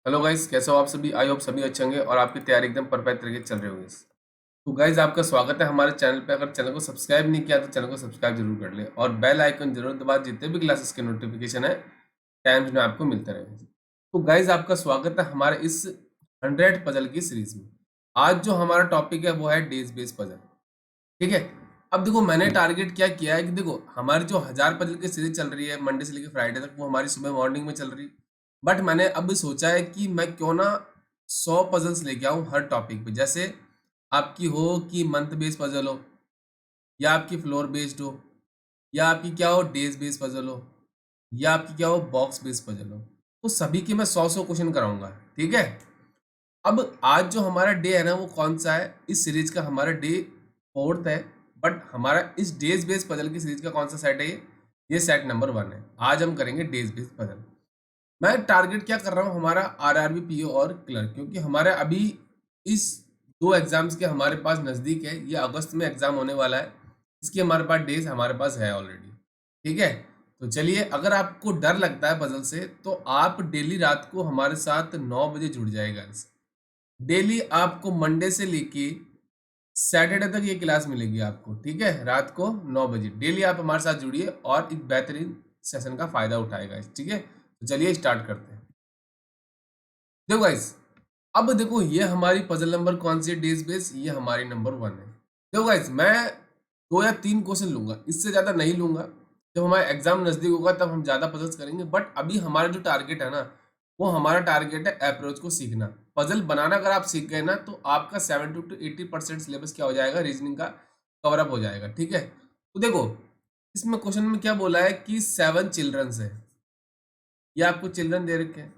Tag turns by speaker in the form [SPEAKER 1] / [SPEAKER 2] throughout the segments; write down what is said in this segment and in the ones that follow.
[SPEAKER 1] Hello guys, कैसे हो आप सभी। आई होप सभी अच्छे होंगे और आपकी तैयारी एकदम परफेक्ट तरीके से चल रही होगी। तो गाइस, आपका स्वागत है हमारे चैनल पे। अगर चैनल को सब्सक्राइब नहीं किया तो चैनल को सब्सक्राइब जरूर कर ले और बेल आइकन जरूर दबा, जितने भी क्लासेस के नोटिफिकेशन है टाइम्स में आपको मिलते रहेंगे। तो गाइस, आपका स्वागत है हमारे इस 100 पजल की सीरीज में। आज जो हमारा टॉपिक है वो है डेज बेस पजल। ठीक है। अब देखो, मैंने टारगेट क्या किया है कि देखो, हमारी जो 1000 पजल की सीरीज चल रही है मंडे से लेकर फ्राइडे तक, वो हमारी सुबह मॉर्निंग में चल रही है। बट मैंने अब सोचा है कि मैं क्यों ना 100 पजल्स लेके आऊं हर टॉपिक पे। जैसे आपकी हो कि मंथ बेस्ड पजल हो, या आपकी फ्लोर बेस्ड हो, या आपकी क्या हो डेज बेस्ड पजल हो, या आपकी क्या हो बॉक्स बेस्ड पजल हो। तो सभी के मैं 100 क्वेश्चन कराऊंगा। ठीक है। अब आज जो हमारा डे है ना, वो कौन सा है इस सीरीज का? हमारा डे 4th है। बट हमारा इस डेज बेस्ड पजल की सीरीज का कौन सा सेट है? ये सेट नंबर 1 है। आज हम करेंगे डेज बेस्ड पजल। मैं टारगेट क्या कर रहा हूँ, हमारा आरआरबी पीओ और क्लर्क, क्योंकि हमारे अभी इस 2 एग्जाम्स के हमारे पास नज़दीक है। ये अगस्त में एग्जाम होने वाला है। इसकी हमारे पास डेज हमारे पास है ऑलरेडी। ठीक है। तो चलिए, अगर आपको डर लगता है पजल से तो आप डेली रात को हमारे साथ 9 बजे जुड़ जाएगा। डेली आपको मंडे से लेके सैटरडे तक ये क्लास मिलेगी आपको। ठीक है। रात को 9 बजे डेली आप हमारे साथ जुड़िए और एक बेहतरीन सेशन का फायदा उठाएगा। ठीक है। तो चलिए स्टार्ट करते हैं। देखो गाइस, अब देखो ये हमारी पजल नंबर कौन सी है डेज बेस, ये हमारी नंबर 1 है। देखो गाइस, मैं 2 या 3 क्वेश्चन लूंगा, इससे ज्यादा नहीं लूंगा। जब हमारा एग्जाम नजदीक होगा तब हम ज्यादा पजल्स करेंगे। बट अभी हमारा जो टारगेट है ना, वो हमारा टारगेट है अप्रोच को सीखना। पजल बनाना अगर आप सीख गए ना, तो आपका 70 to 80% सिलेबस क्या हो जाएगा, रीजनिंग का कवर अप हो जाएगा। ठीक है। तो देखो, इसमें क्वेश्चन में क्या बोला है कि 7 चिल्ड्रंस है। ये आपको चिल्ड्रन दे रखे हैं।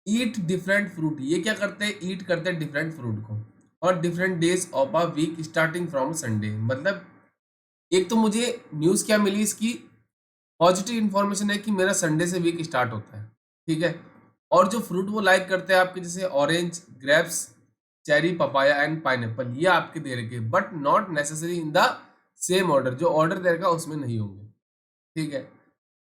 [SPEAKER 1] ईट डिफरेंट फ्रूट, ये क्या करते हैं, ईट करते हैं डिफरेंट फ्रूट को और different days of a week starting from Sunday. मतलब एक तो मुझे न्यूज़ क्या मिली इसकी, पॉजिटिव इन्फॉर्मेशन है कि मेरा संडे से वीक स्टार्ट होता है। ठीक है। और जो फ्रूट वो लाइक करते हैं आपके, जैसे orange, grapes, cherry, papaya and pineapple, ये आपके दे रखे, but not necessary in the same order. जो ऑर्डर दे रखा उसमें नहीं होंगे। ठीक है।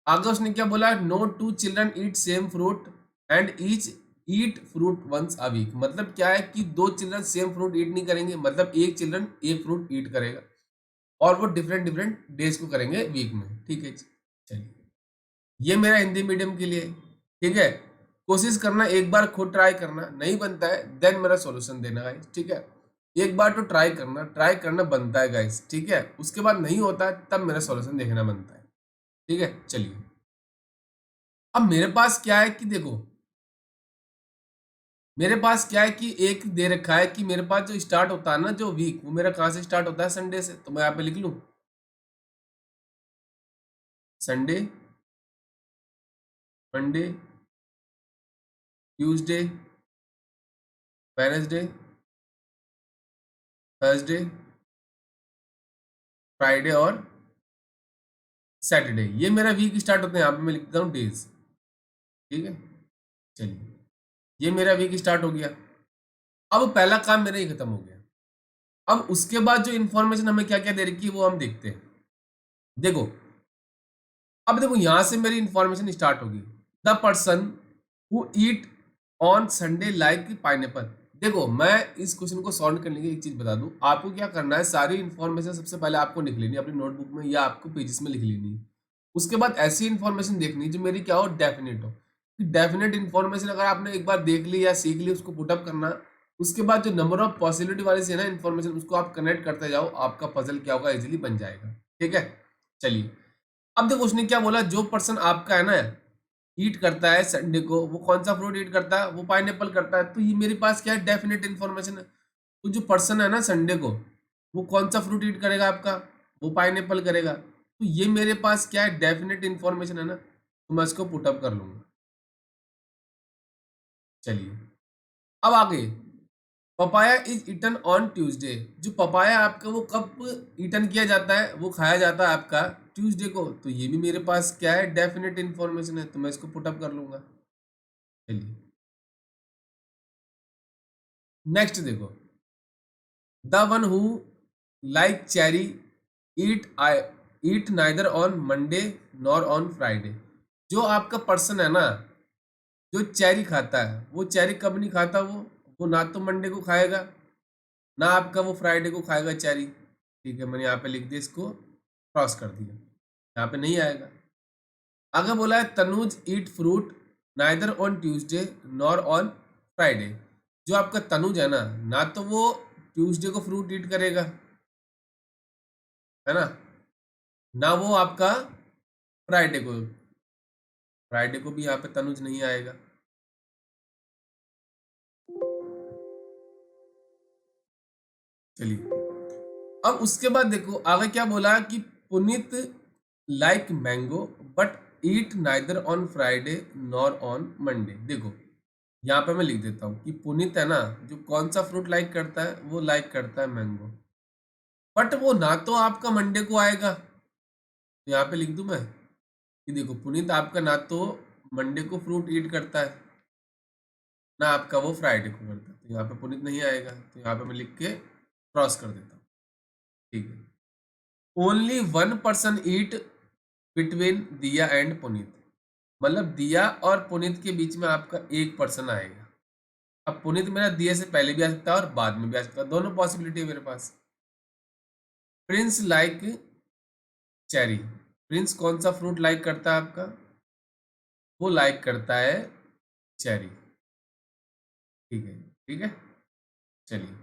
[SPEAKER 1] आगे उसने क्या बोला, no two children eat same fruit and each eat fruit once a week. मतलब क्या है कि 2 चिल्ड्रन सेम फ्रूट ईट नहीं करेंगे, मतलब एक चिल्ड्रन एक फ्रूट ईट करेगा और वो डिफरेंट डिफरेंट डेज को करेंगे वीक में। ठीक है। चलिए, ये मेरा हिंदी मीडियम के लिए। ठीक है। कोशिश करना, एक बार खुद ट्राई करना, नहीं बनता है देन मेरा सॉल्यूशन देना गाइस। ठीक है। एक बार तो ट्राई करना बनता है गाइस। ठीक है। उसके बाद नहीं होता है तब मेरा सॉल्यूशन देखना बनता है। ठीक है। चलिए, अब मेरे पास क्या है कि देखो, मेरे पास क्या है कि एक दे रखा है कि मेरे पास जो स्टार्ट होता है ना, जो वीक, वो मेरा कहाँ से स्टार्ट होता है, संडे से। तो मैं यहाँ पे लिख लूँ Sunday, Monday, Tuesday, Wednesday, Thursday, Friday और सैटरडे। ये मेरा वीक स्टार्ट होते हैं। यहाँ पे मैं लिखता हूँ डेज। ठीक है। चलिए, ये मेरा वीक स्टार्ट हो गया। अब पहला काम मेरा ही खत्म हो गया। अब उसके बाद जो इन्फॉर्मेशन हमें क्या क्या दे रखी है वो हम देखते हैं। देखो, अब देखो यहां से मेरी इंफॉर्मेशन स्टार्ट होगी। The person who eat on Sunday like pineapple. देखो, मैं इस क्वेश्चन को सॉल्व करने की एक चीज बता दूं आपको। क्या करना है, सारी इन्फॉर्मेशन सबसे पहले आपको लिख लेनी है अपनी नोटबुक में या आपको पेजेस में लिख लेनी है। उसके बाद ऐसी इन्फॉर्मेशन देखनी है जो मेरी क्या हो, डेफिनेट हो। डेफिनेट इन्फॉर्मेशन अगर आपने एक बार देख ली या सीख ली, उसको पुटअप करना। उसके बाद जो नंबर ऑफ पॉसिबिलिटी वाली से ना इन्फॉर्मेशन, उसको आप कनेक्ट करते जाओ, आपका पजल क्या होगा, इजीली बन जाएगा। ठीक है। चलिए, अब देखो उसने क्या बोला, जो पर्सन आपका है ना ईट करता है संडे को, वो कौन सा फ्रूट ईट करता है, वो पाइनएप्पल करता है। तो ये मेरे पास क्या है, डेफिनेट इन्फॉर्मेशन है। तो जो पर्सन है ना संडे को, वो कौन सा फ्रूट ईट करेगा आपका, वो पाइनएप्पल करेगा। तो ये मेरे पास क्या है, डेफिनेट इन्फॉर्मेशन है ना, तो मैं इसको पुटअप कर लूंगा। चलिए, अब आगे, papaya is eaten on Tuesday. जो पपाया आपका, वो कब ईटन किया जाता है, वो खाया जाता है आपका ट्यूसडे को। तो ये भी मेरे पास क्या है, डेफिनेट इन्फॉर्मेशन है, तो मैं इसको पुटअप कर लूंगा। चलिए, नेक्स्ट देखो, the one who like cherry eat I eat neither on Monday nor on Friday. जो आपका पर्सन है ना, जो चेरी खाता है वो चेरी कब नहीं खाता, वो ना तो मंडे को खाएगा ना आपका वो फ्राइडे को खाएगा चेरी। ठीक है, मैंने यहाँ पे लिख दिया, इसको क्रॉस कर दिया, यहाँ पे नहीं आएगा। अगर बोला है Tanuj eat fruit neither on Tuesday nor on Friday, जो आपका तनुज है ना तो वो ट्यूसडे को फ्रूट ईट करेगा, है ना वो आपका फ्राइडे को भी यहाँ पे तनुज नहीं आएगा। चलिए, अब उसके बाद देखो आगे क्या बोला कि Puneet like mango but eat neither on Friday nor on Monday. देखो यहाँ पे मैं लिख देता हूँ कि पुनीत है ना, जो कौन सा फ्रूट लाइक करता है, वो लाइक करता है मैंगो, बट वो ना तो आपका मंडे को आएगा। तो यहाँ पे लिख दूं मैं कि देखो पुनीत आपका ना तो मंडे को फ्रूट ईट करता है ना आपका वो फ्राइडे को करता है, तो यहाँ पे पुनीत नहीं आएगा, तो यहाँ पे मैं लिख के क्रॉस कर देता हूँ। ठीक है, ओनली वन पर्सन ईट बिटवीन दिया एंड पुनीत, मतलब दिया और पुनीत के बीच में आपका एक पर्सन आएगा। अब पुनीत मेरा दिया से पहले भी आ सकता है और बाद में भी आ सकता है, दोनों पॉसिबिलिटी है मेरे पास। प्रिंस लाइक चेरी, प्रिंस कौन सा फ्रूट लाइक करता है आपका, वो लाइक करता है चेरी। ठीक है, ठीक है। चलिए,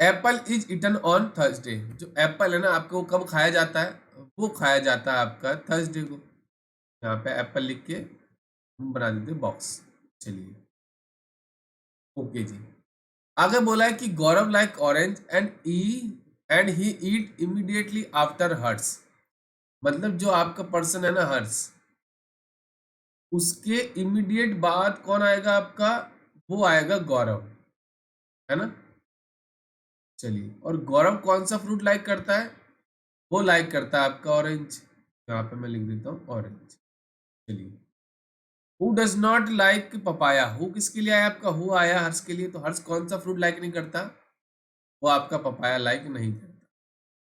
[SPEAKER 1] Apple is eaten on Thursday, जो एप्पल है ना आपको कब खाया जाता है, वो खाया जाता है आपका थर्सडे को। यहाँ पे एप्पल लिख के हम बना देते हैं बॉक्स। चलिए, ओके जी। आगे बोला है कि Gaurav like orange and he eat immediately after Harsh, मतलब जो आपका पर्सन है ना हर्ष, उसके इमीडिएट बाद कौन आएगा आपका, वो आएगा गौरव, है ना। चलिए, और गौरव कौन सा फ्रूट लाइक करता है, वो लाइक करता है आपका ऑरेंज, यहाँ पे मैं लिख देता हूँ ऑरेंज। चलिए, who does not like papaya, who किसके लिए आया आपका, हु आया हर्ष के लिए, तो हर्ष कौन सा फ्रूट लाइक नहीं करता, वो आपका पपाया लाइक नहीं करता।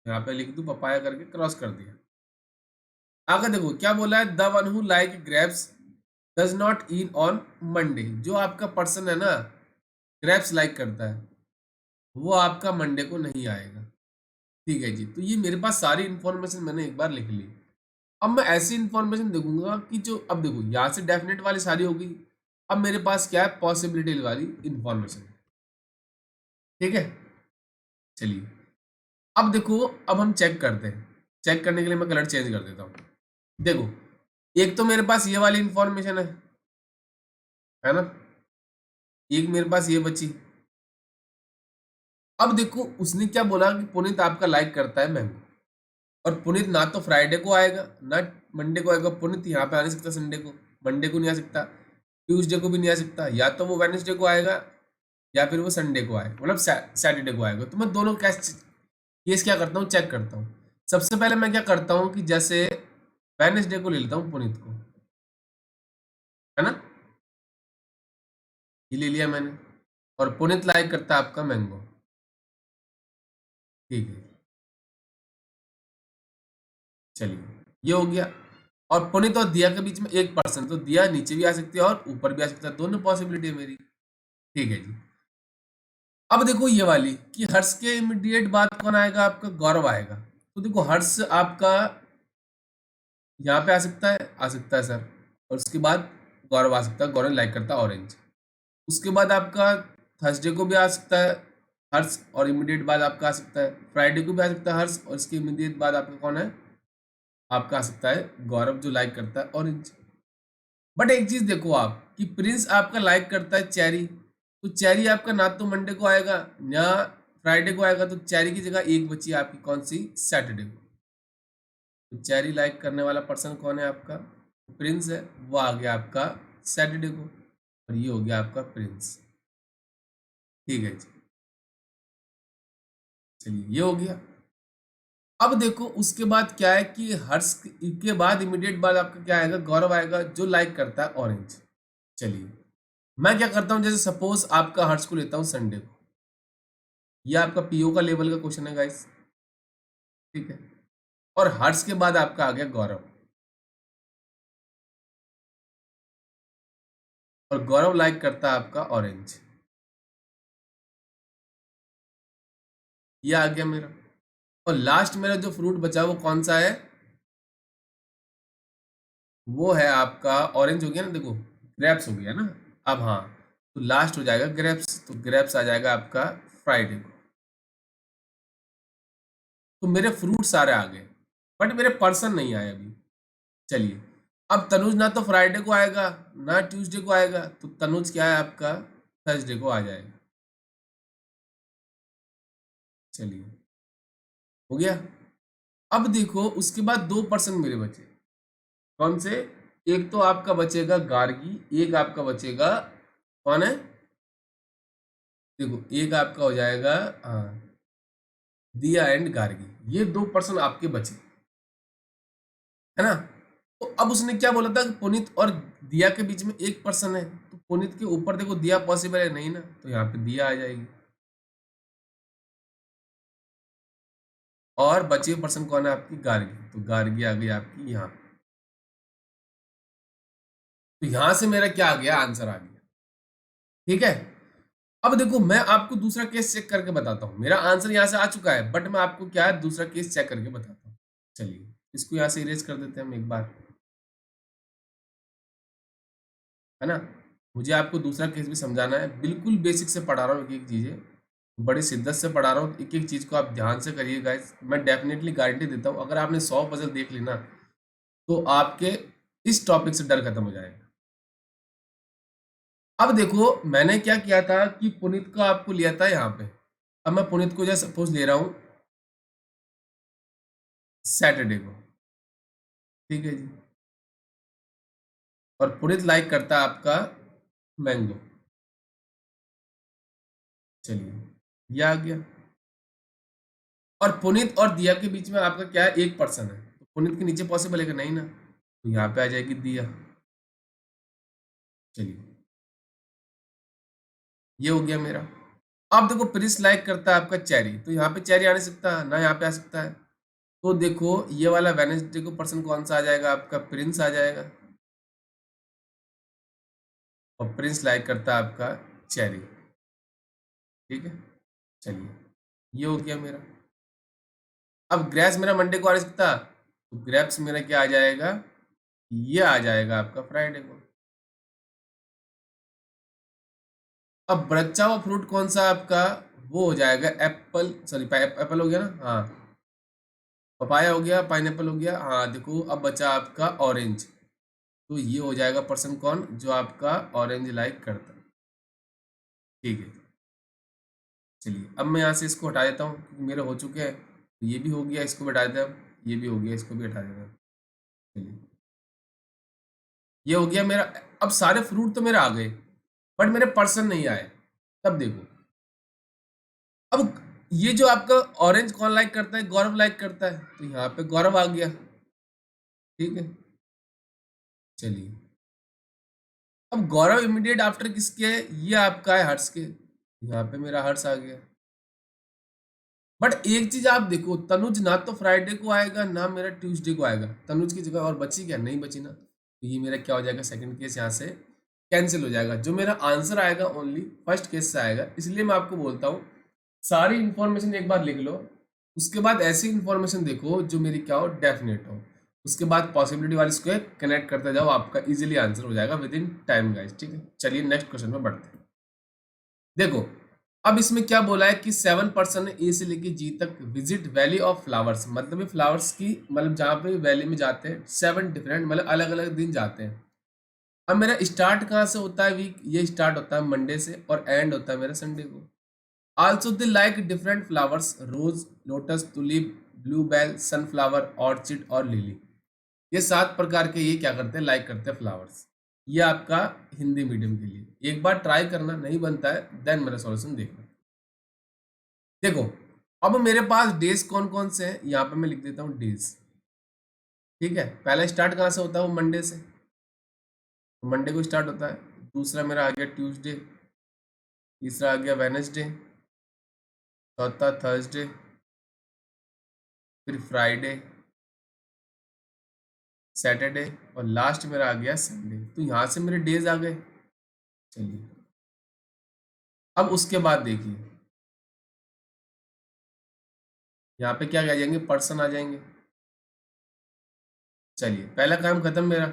[SPEAKER 1] यहाँ पे लिख दूं पपाया करके क्रॉस कर दिया। आगे देखो क्या बोला है, the one who like grapes does not eat on Monday, जो आपका पर्सन है ना ग्रेप्स लाइक करता है, वो आपका मंडे को नहीं आएगा। ठीक है जी, तो ये मेरे पास सारी इंफॉर्मेशन मैंने एक बार लिख ली। अब मैं ऐसी इंफॉर्मेशन देखूंगा कि जो, अब देखो यहाँ से डेफिनेट वाली सारी हो गई, अब मेरे पास क्या है, पॉसिबिलिटी वाली इंफॉर्मेशन। ठीक है, चलिए, अब देखो, अब हम चेक करते हैं। चेक करने के लिए मैं कलर चेंज कर देता हूँ। देखो, एक तो मेरे पास ये वाली इंफॉर्मेशन है ना, एक मेरे पास ये बची। अब देखो उसने क्या बोला कि पुनीत आपका लाइक करता है मैंगो, और पुनीत ना तो फ्राइडे को आएगा ना मंडे को आएगा, पुनीत यहाँ पे आ नहीं सकता संडे को, मंडे को नहीं आ सकता, ट्यूसडे को भी नहीं आ सकता, या तो वो वेडनेसडे को आएगा या फिर वो संडे को आएगा, मतलब सैटरडे को आएगा। तो मैं दोनों केस क्या करता हूँ, चेक करता हूँ। सबसे पहले मैं क्या करता हूँ कि जैसे वेडनेसडे को ले लेता हूँ पुनीत को, है ना, ये ले लिया मैंने, और पुनीत लाइक करता है आपका मैंगो। ठीक है, चलिए, ये हो गया। और पुनीत और दिया के बीच में एक पर्सन, तो दिया नीचे भी आ सकती है और ऊपर भी आ सकता है, दोनों पॉसिबिलिटी है मेरी। ठीक है जी। अब देखो ये वाली कि हर्ष के इमीडिएट बाद कौन आएगा, आपका गौरव आएगा। तो देखो हर्ष आपका यहाँ पे आ सकता है सर, और उसके बाद गौरव आ सकता है, गौरव लाइक करता है ऑरेंज। उसके बाद आपका थर्सडे को भी आ सकता है हर्ष, और इमीडिएट बाद आपका आ सकता है फ्राइडे को भी आ सकता है हर्ष, और इसके इमीडिएट बाद आपका कौन है, आपका आ सकता है गौरव, जो लाइक करता है ऑरेंज। बट एक चीज देखो आप कि प्रिंस आपका लाइक करता है चेरी, तो चेरी आपका ना तो मंडे को आएगा ना फ्राइडे को आएगा, तो चेरी की जगह एक बची आपकी कौन सी, सैटरडे को। तो चेरी लाइक करने वाला पर्सन कौन है आपका, प्रिंस है, वो आ गया आपका सैटरडे को, और ये हो गया आपका प्रिंस। ठीक है जी, चलिए, ये हो गया। अब देखो उसके बाद क्या है कि हर्ष के बाद इमीडिएट बाद आपका क्या आएगा, गौरव आएगा, जो लाइक करता है ऑरेंज। चलिए, मैं क्या करता हूं, जैसे सपोज आपका हर्ष को लेता हूं संडे को, ये आपका पीओ का लेवल का क्वेश्चन है गाइस। ठीक है, और हर्ष के बाद आपका आ गया गौरव। और गौरव लाइक करता है आपका ऑरेंज। ये आ गया मेरा। और लास्ट मेरा जो फ्रूट बचा वो कौन सा है? वो है आपका ऑरेंज हो गया ना, देखो ग्रेप्स हो गया ना। अब हाँ, तो लास्ट हो जाएगा ग्रेप्स, तो ग्रेप्स आ जाएगा आपका फ्राइडे को। तो मेरे फ्रूट सारे आ गए, बट मेरे पर्सन नहीं आए अभी। चलिए, अब तनुज ना तो फ्राइडे को आएगा ना ट्यूसडे को आएगा, तो तनुज क्या है आपका थर्सडे को आ जाएगा। चलिए, हो गया। अब देखो उसके बाद 2% मेरे बचे। कौन से? एक तो आपका बचेगा गार्गी, एक आपका बचेगा कौन है? देखो एक आपका हो जाएगा, हाँ, दिया एंड गार्गी। ये 2% आपके बचे, है ना। तो अब उसने क्या बोला था कि पुनीत और दिया के बीच में 1% है, तो पुनीत के ऊपर देखो दिया पॉसिबल है नहीं ना, तो यहाँ पे दिया आ जाएगी। और बचे हुए पर्सन कौन है आपकी? गार्गी, तो गार्गी आ गई आपकी यहाँ। तो यहाँ से मेरा क्या आ गया? आंसर आ गया। ठीक है। अब देखो मैं आपको दूसरा केस चेक करके बताता हूँ। मेरा आंसर यहाँ से आ चुका है, बट मैं आपको क्या है दूसरा केस चेक करके बताता हूँ। चलिए, इसको यहाँ से इरेज कर देते हैं हम एक बार, है ना। मुझे आपको दूसरा केस भी समझाना है, बिल्कुल बेसिक से पढ़ा रहा हूँ, एक एक चीजें बड़ी शिद्दत से पढ़ा रहा हूँ। एक एक चीज को आप ध्यान से करिए गाइस। मैं डेफिनेटली गारंटी देता हूँ, अगर आपने 100 पजल देख ली ना, तो आपके इस टॉपिक से डर खत्म हो जाएगा। अब देखो मैंने क्या किया था कि पुनीत को आपको लिया था यहाँ पे। अब मैं पुनीत को जैसे सपोज ले रहा हूँ सैटरडे को, ठीक है जी। और पुनीत लाइक करता है आपका मैंगो। चलिए, ये आ गया। और पुनीत और दिया के बीच में आपका क्या है? 1% है, तो पुनीत के नीचे पॉसिबल है कि नहीं ना, तो यहाँ पे आ जाएगी दिया। चलिए, ये हो गया मेरा। अब देखो प्रिंस लाइक करता है आपका चेरी, तो यहाँ पे चेरी आ नहीं सकता ना, यहाँ पे आ सकता है। तो देखो ये वाला वेनेसडे को पर्सन कौन सा आ जाएगा? आपका प्रिंस आ जाएगा। और प्रिंस लाइक करता है आपका चेरी। ठीक है। चलिए, ये हो गया मेरा। अब ग्रेप्स मेरा मंडे को आ नहीं सकता, तो ग्रेप्स मेरा क्या आ जाएगा? ये आ जाएगा आपका फ्राइडे को। अब बचा हुआ फ्रूट कौन सा आपका? वो हो जाएगा एप्पल, सॉरी एप्पल हो गया ना, हाँ। पपाया हो गया, पाइनएप्पल हो गया, हाँ। देखो अब बचा आपका ऑरेंज, तो ये हो जाएगा पर्सन कौन? जो आपका ऑरेंज लाइक करता है। ठीक है। चलिए, अब मैं यहाँ से इसको हटा देता हूँ क्योंकि मेरे हो चुके हैं। तो ये भी हो गया, इसको भी हटा देते हैं हम। ये भी हो गया, इसको भी हटा देते हैं। चलिए, ये हो गया मेरा। अब सारे फ्रूट तो मेरे आ गए, बट मेरे पर्सन नहीं आए। तब देखो, अब ये जो आपका ऑरेंज कौन लाइक करता है? गौरव लाइक करता है, तो यहाँ पे गौरव आ गया। ठीक है। चलिए, अब गौरव इमीडिएट आफ्टर किसके है? ये आपका है हर्ष के, यहाँ पे मेरा हर्ष आ गया। बट एक चीज आप देखो, तनुज ना तो फ्राइडे को आएगा ना मेरा ट्यूसडे को आएगा। तनुज की जगह और बची क्या? नहीं बची ना, तो ये मेरा क्या हो जाएगा? सेकंड केस यहाँ से कैंसिल हो जाएगा। जो मेरा आंसर आएगा ओनली फर्स्ट केस से आएगा। इसलिए मैं आपको बोलता हूँ सारी इंफॉर्मेशन एक बार लिख लो, उसके बाद ऐसी इंफॉर्मेशन देखो जो मेरी क्या हो? डेफिनेट हो। उसके बाद पॉसिबिलिटी वाली इसको कनेक्ट करते जाओ, आपका इजीली आंसर हो जाएगा विद इन टाइम गाइस। ठीक है, चलिए नेक्स्ट क्वेश्चन में बढ़ते हैं। देखो, अब इसमें क्या बोला है कि 7% ने ए से लेके जी तक विजिट वैली ऑफ फ्लावर्स, मतलब ये फ्लावर्स की, मतलब जहाँ पे वैली में जाते हैं 7 डिफरेंट, मतलब अलग अलग दिन जाते हैं। अब मेरा स्टार्ट कहाँ से होता है वीक? ये स्टार्ट होता है मंडे से और एंड होता है मेरा संडे को। Also they like different flowers, rose, lotus, tulip, bluebell, sunflower, orchid और लिली। ये 7 प्रकार के ये क्या करते हैं? लाइक करते हैं फ्लावर्स। ये आपका हिंदी मीडियम के लिए एक बार ट्राई करना, नहीं बनता है देन मेरा सॉल्यूशन देखना। देखो, अब मेरे पास डेज कौन कौन से हैं, यहाँ पे मैं लिख देता हूँ डेज। ठीक है, पहला स्टार्ट कहाँ से होता है? वो मंडे से, तो मंडे को स्टार्ट होता है। दूसरा मेरा आ गया ट्यूसडे, तीसरा आ गया वेनेसडे, चौथा थर्सडे, फिर फ्राइडे, सैटरडे और लास्ट मेरा आ गया संडे। तो यहाँ से मेरे डेज आ गए। चलिए अब उसके बाद देखिए यहाँ पे क्या आ जाएंगे, पर्सन आ जाएंगे। चलिए पहला काम खत्म मेरा।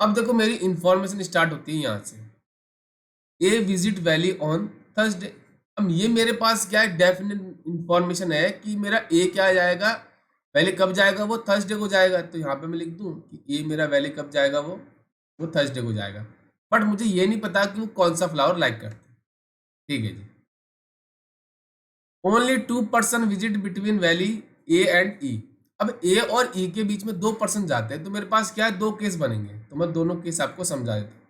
[SPEAKER 1] अब देखो मेरी इंफॉर्मेशन स्टार्ट होती है यहाँ से, ए विजिट वैली ऑन थर्सडे। अब ये मेरे पास क्या है, डेफिनेट इंफॉर्मेशन है कि मेरा ए क्या आ जाएगा, वैली कब जाएगा, वो थर्सडे को जाएगा। तो यहाँ पे मैं लिख दूँ कि ए मेरा वैली कब जाएगा, वो थर्सडे को जाएगा। बट मुझे ये नहीं पता कि वो कौन सा फ्लावर लाइक करते हैं। ठीक है जी। Only 2 person visit between valley A and E. अब ए और ई के बीच में 2 पर्सन जाते हैं, तो मेरे पास क्या है, 2 केस बनेंगे। तो मैं दोनों केस आपको समझा देता हूँ।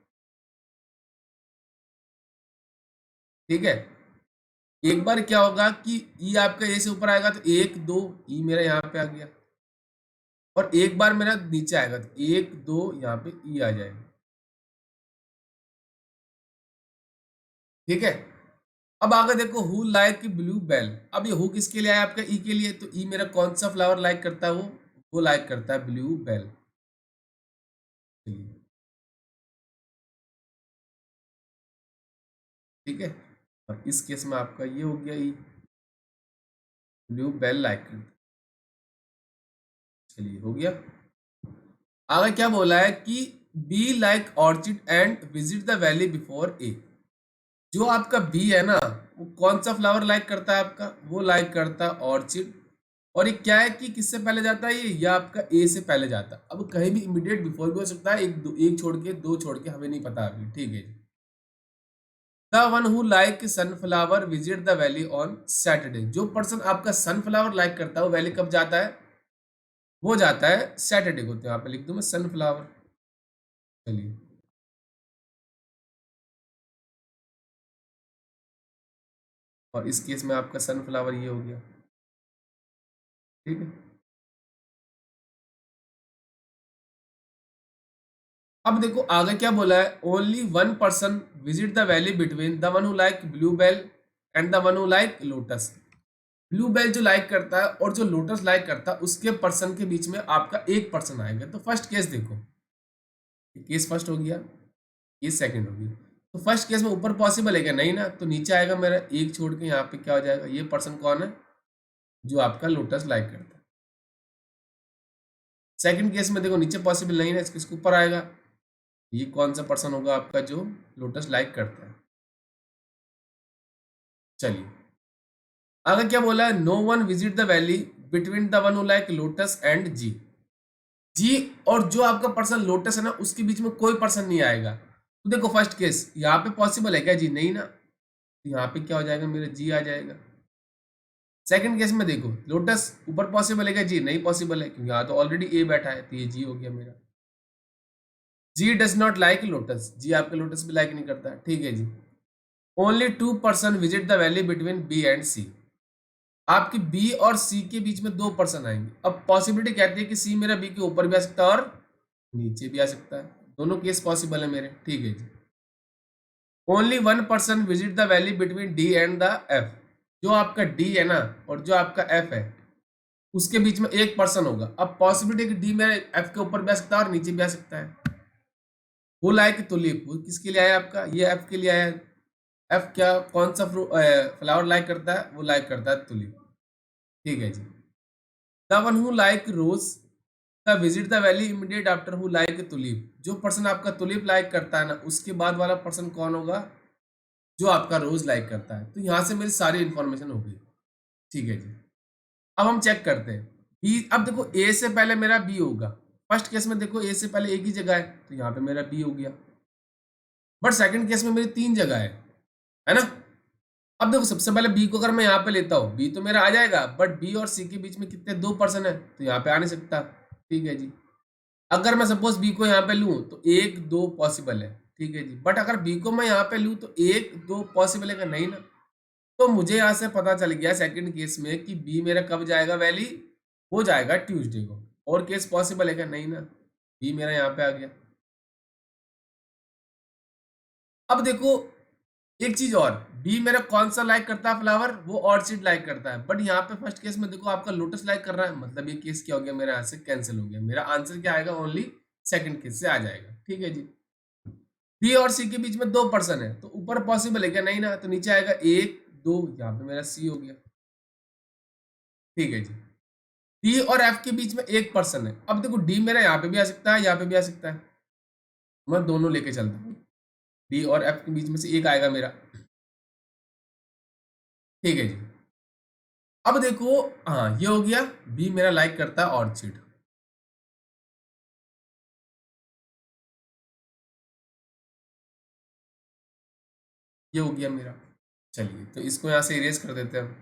[SPEAKER 1] ठीक है, एक बार क्या होगा कि ई आपका ए से ऊपर आएगा तो 1 2, ई मेरा यहाँ पे आ गया। और एक बार मेरा नीचे आएगा तो 1 2 यहाँ पे ई आ जाएगा। ठीक है, अब आगे देखो हु लाइक ब्लू बेल। अब ये हु किसके लिए आया, आपका ई के लिए। तो ई मेरा कौन सा फ्लावर लाइक करता है, वो लाइक करता है ब्लू बेल। ठीक है, और इस केस में आपका ये हो गया ई, ब्लू बेल लाइक करता है। चलिए हो गया। आगे क्या बोला है कि B like orchid and visit the valley before A. जो आपका बी है ना, वो कौन सा फ्लावर लाइक करता है आपका, वो लाइक करता है ऑर्चिड। और ये क्या है कि किससे पहले जाता है, ये आपका ए से पहले जाता है। अब कहीं भी इमीडिएट बिफोर भी हो सकता है, एक छोड़ के, दो छोड़ के, हमें नहीं पता अभी। ठीक है जी। The one who like sunflower visit the valley on Saturday. जो पर्सन आपका सनफ्लावर लाइक करता है वो वैली कब जाता है, वो जाता है सैटरडे को। तो यहाँ पे लिख दूं मैं सनफ्लावर। चलिए, और इस केस में आपका सनफ्लावर ये हो गया। ठीक है, अब देखो आगे क्या बोला है, only 1 person visit the valley between the one who like bluebell and the one who like lotus. Bluebell जो लाइक करता है और जो लोटस लाइक करता है, उसके पर्सन के बीच में आपका 1 पर्सन आएगा। तो फर्स्ट केस देखो, ये केस फर्स्ट हो गया, ये सेकंड हो गया। तो फर्स्ट केस में ऊपर पॉसिबल है क्या, नहीं ना। तो नीचे आएगा मेरा एक छोड़ के, यहाँ पे क्या हो जाएगा, ये पर्सन कौन है, जो आपका लोटस लाइक करता है। सेकंड केस में देखो नीचे पॉसिबल नहीं है, इसके ऊपर आएगा, ये कौन सा पर्सन होगा आपका जो लोटस लाइक करता है। चलिए आगे क्या बोला है, no one visit the valley between the one who like lotus and G. G और जो आपका पर्सन लोटस है ना, उसके बीच में कोई पर्सन नहीं आएगा। तो देखो फर्स्ट केस यहाँ पे पॉसिबल है क्या, जी नहीं ना। तो यहाँ पे क्या हो जाएगा, मेरा जी आ जाएगा। सेकंड केस में देखो लोटस ऊपर पॉसिबल है क्या, जी नहीं पॉसिबल है, क्योंकि यहाँ तो ऑलरेडी ए बैठा है, तो ये जी हो गया मेरा। G does not like lotus, G आपके लोटस भी लाइक नहीं करता। ठीक है जी। Only 2 person visit the valley between B and C. आपकी बी और सी के बीच में 2 पर्सन आएंगे। अब पॉसिबिलिटी कहती है कि सी मेरा बी के ऊपर भी आ सकता है और नीचे भी आ सकता है, दोनों केस पॉसिबल है मेरे। ठीक है जी। Only 1 person visit the valley between D and the F. जो आपका डी है ना और जो आपका एफ है, उसके बीच में 1 पर्सन होगा। अब पॉसिबिलिटी कि डी मेरे एफ के ऊपर भी आ सकता है और नीचे भी आ सकता है। वो लाइक तुलिप, वो किसके लिए आया आपका, ये एफ के लिए आया। एफ क्या, कौन सा फ्लावर लाइक करता है, वो लाइक करता है तुलिप। ठीक है जी। The one who like rose the visit the valley immediate after who like tulip. जो पर्सन आपका तुलिप लाइक करता है ना, उसके बाद वाला पर्सन कौन होगा, जो आपका रोज लाइक करता है। तो यहाँ से मेरी सारी इंफॉर्मेशन हो गई। ठीक है जी। अब हम चेक करते हैं बी। अब देखो ए से पहले मेरा बी होगा। फर्स्ट केस में देखो ए से पहले एक ही जगह है, तो यहाँ पे मेरा बी हो गया। बट सेकंड केस में मेरी 3 जगह है ना। अब देखो सबसे पहले बी को अगर मैं यहाँ पे लेता हूँ, बी तो मेरा आ जाएगा, बट बी और सी के बीच में कितने, 2 पर्सन है, तो यहाँ पे आ नहीं सकता। ठीक है जी। अगर मैं सपोज बी को यहाँ पे लूँ तो 1 2 पॉसिबल है। ठीक है जी। बट अगर बी को मैं यहाँ पे लूँ तो 1 2 पॉसिबल है क्या, नहीं ना। तो मुझे यहाँ से पता चल गया सेकंड केस में कि बी मेरा कब जाएगा वैली, वो जाएगा ट्यूसडे को। और केस पॉसिबल है क्या, नहीं ना। बी मेरा यहाँ पे आ गया। अब देखो एक चीज और, बी मेरा कौन सा लाइक करता है फ्लावर, वो ऑर्चिड लाइक करता है। बट यहाँ पे फर्स्ट केस में देखो आपका लोटस लाइक कर रहा है, मतलब ये केस क्या हो गया, मेरा यहाँ से कैंसिल हो गया। मेरा आंसर क्या आएगा, ओनली सेकंड केस से आ जाएगा। ठीक है जी। बी और सी के बीच में 2 पर्सन है, तो ऊपर पॉसिबल है क्या? नहीं ना, तो नीचे आएगा 1 2, यहाँ पे मेरा सी हो गया। ठीक है जी। डी और एफ के बीच में 1 पर्सन है। अब देखो डी मेरा यहाँ पे भी आ सकता है, यहाँ पे भी आ सकता है, मैं दोनों लेके चलता हूँ। डी और एफ के बीच में से एक आएगा मेरा। ठीक है जी। अब देखो, हाँ ये हो गया, बी मेरा लाइक करता है ऑर्चिड। ये हो गया मेरा। चलिए तो इसको यहाँ से इरेज कर देते हैं हम,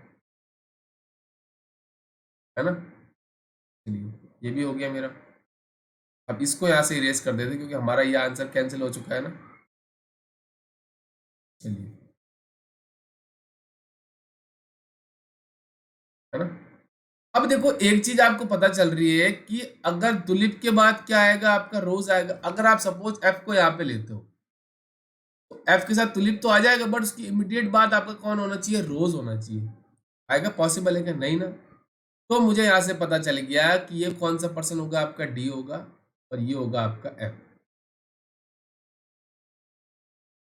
[SPEAKER 1] है ना। चलिए ये भी हो गया मेरा। अब इसको यहाँ से इरेज कर देते हैं क्योंकि हमारा ये आंसर कैंसिल हो चुका है ना। चलिए, है ना। अब देखो एक चीज आपको पता चल रही है कि अगर दुलीप के बाद क्या आएगा, आपका रोज आएगा। अगर आप सपोज एफ को यहाँ पे लेते हो तो एफ के साथ तुलिप तो आ जाएगा, बट उसकी इमीडिएट बाद आपका कौन होना चाहिए? रोज होना चाहिए। आएगा? पॉसिबल है क्या? नहीं ना। तो मुझे यहाँ से पता चल गया कि ये कौन सा पर्सन होगा, आपका डी होगा, और ये होगा आपका एफ।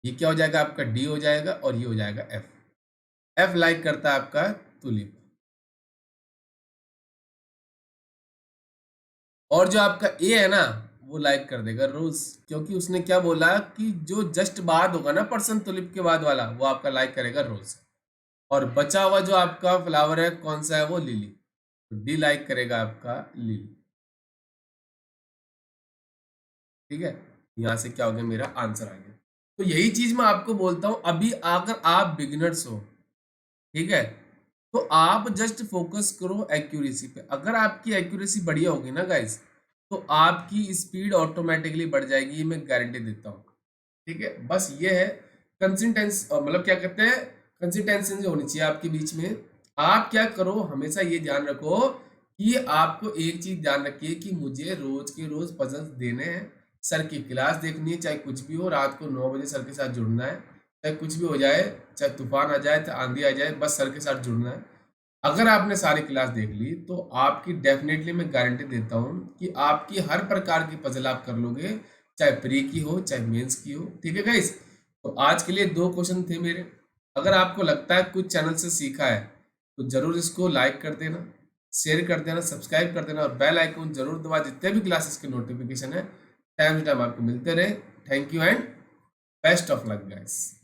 [SPEAKER 1] ये क्या हो जाएगा? आपका डी हो जाएगा, और ये हो जाएगा एफ। एफ लाइक करता है आपका तुलिप, और जो आपका ए है ना, वो लाइक कर देगा रोज, क्योंकि उसने क्या बोला कि जो जस्ट बाद होगा ना पर्सन तुलिप के बाद वाला, वो आपका लाइक करेगा रोज। और बचा हुआ जो आपका फ्लावर है कौन सा है? वो लिली। तो डी लाइक करेगा आपका लिली। ठीक है, यहाँ से क्या हो गया? मेरा आंसर आ गया। तो यही चीज मैं आपको बोलता हूं, अभी अगर आप बिगिनर्स हो, ठीक है, तो आप जस्ट फोकस करो एक्यूरेसी पे। अगर आपकी एक्यूरेसी बढ़िया होगी ना गाइस, तो आपकी स्पीड ऑटोमेटिकली बढ़ जाएगी, ये मैं गारंटी देता हूँ। ठीक है, बस ये है कंसिस्टेंस, मतलब क्या कहते हैं, कंसिस्टेंसी होनी चाहिए आपके बीच में। आप क्या करो, हमेशा ये ध्यान रखो कि आपको एक चीज ध्यान रखिए कि मुझे रोज के रोज पजल्स देने हैं, सर की क्लास देखनी है, चाहे कुछ भी हो, रात को 9 बजे सर के साथ जुड़ना है, चाहे कुछ भी हो जाए, चाहे तूफान आ जाए, चाहे आंधी आ जाए, बस सर के साथ जुड़ना है। अगर आपने सारी क्लास देख ली तो आपकी डेफिनेटली मैं गारंटी देता हूँ कि आपकी हर प्रकार की पजल आप कर लोगे, चाहे प्री की हो चाहे मेंस की हो। ठीक है गाइस, तो आज के लिए 2 क्वेश्चन थे मेरे। अगर आपको लगता है कुछ चैनल से सीखा है तो जरूर इसको लाइक कर देना, शेयर कर देना, सब्सक्राइब कर देना, और बेल आइकन जरूर दबा, जितने भी क्लासेस के नोटिफिकेशन है टाइम टू टाइम आपको मिलते रहे। Thank you and best of luck guys.